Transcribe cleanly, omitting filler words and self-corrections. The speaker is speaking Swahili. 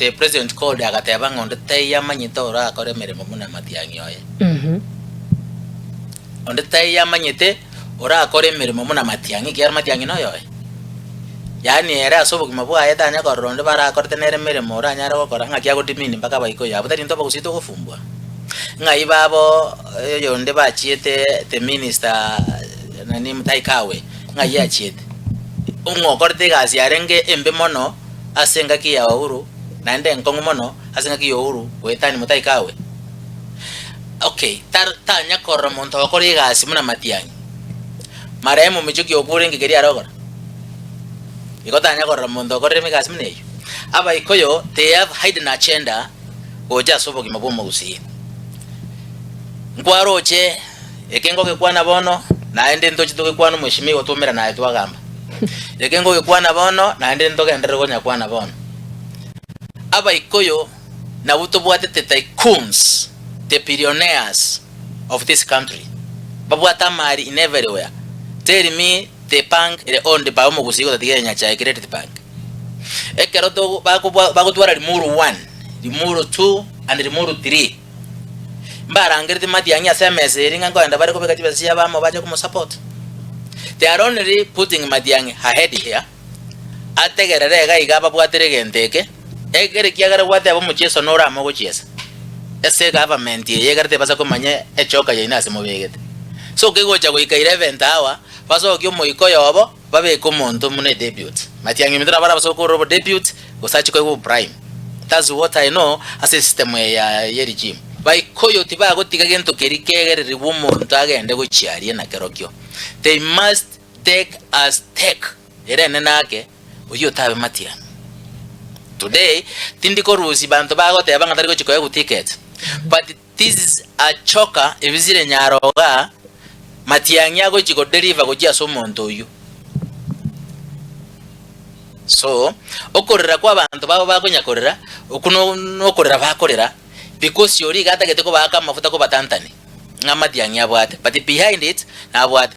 the president called agateba ngonde teya manyito ora akore meremo muna Matiang'i oye onde teya manyite ora akore meremo muna Matiang'i kiar Matiang'i no yoye yani era asobo kimabwa ayeta nya koronde bara akorte nere meremo ora nyara gokora ngaki agotimini mpaka baiko ya butari ntoba kusito gofumbwa ngai babo yonde bachiete the minister nani Mutahi Kagwe ngai achiete ungokorte gasi arenge embe mono asenga ki ya Uhuru nande nkongo mono asenga ki Uhuru wetani Mutahi Kagwe okay tanya korra monto okori gasi muna Matiang'i maremo michuki okure ngigeri arogora ikotanya korra monto okori migasi mune aba ikoyo they have hidden agenda oja sobo kimabomo gusi ngwaroche ekengo gekwana bono naende ntochi tokekwana mweshimiwa tumira naye twagamba ekengo gekwana bono naende ntoke ndere gonya kwana bono aba ikoyo na butobwate the tycoons the billionaires of this country babwata mari in everywhere tell me the bank ile owned by omugusiko tatigenya cha credit bank ekero to bakutwara rimuru 1 rimuru 2 and rimuru 3 mbarangirite Matiang'i asemese ringa ngoenda bari ko bekati basi abamo baje kumo support they are only putting Matiang'i ahead here ategerere ga igaba bwatere genteke egere kiagara gwate abo mucheso nora mo gochiesa ese government yegerete basa ko manye echoka ye inase mo begete so kegocha goika 11 hour baso kyo moiko yobo babe ko monto mune debut Matiang'i mitara bara baso ko robo debut go sachi ko prime. That's what I know as a system ya regime by koyo tiba gotiga gento kerikegere ribumuntu agende gochiarie na kerokyo they must take a stake erene nake uyo tabe Matiang'i today tindiko rusi bantu bagote abanga tariko chikoye ticket but this is a choker ebizire nyaroga Matiang'i ago chiko deliver gojia so muntu uyu so okorera kwa bantu babo bakonyakorera okuno nokorera bakorera because yori gata geteko baka mafuta ko batantani nga Matiang'i abwate but behind it na abwate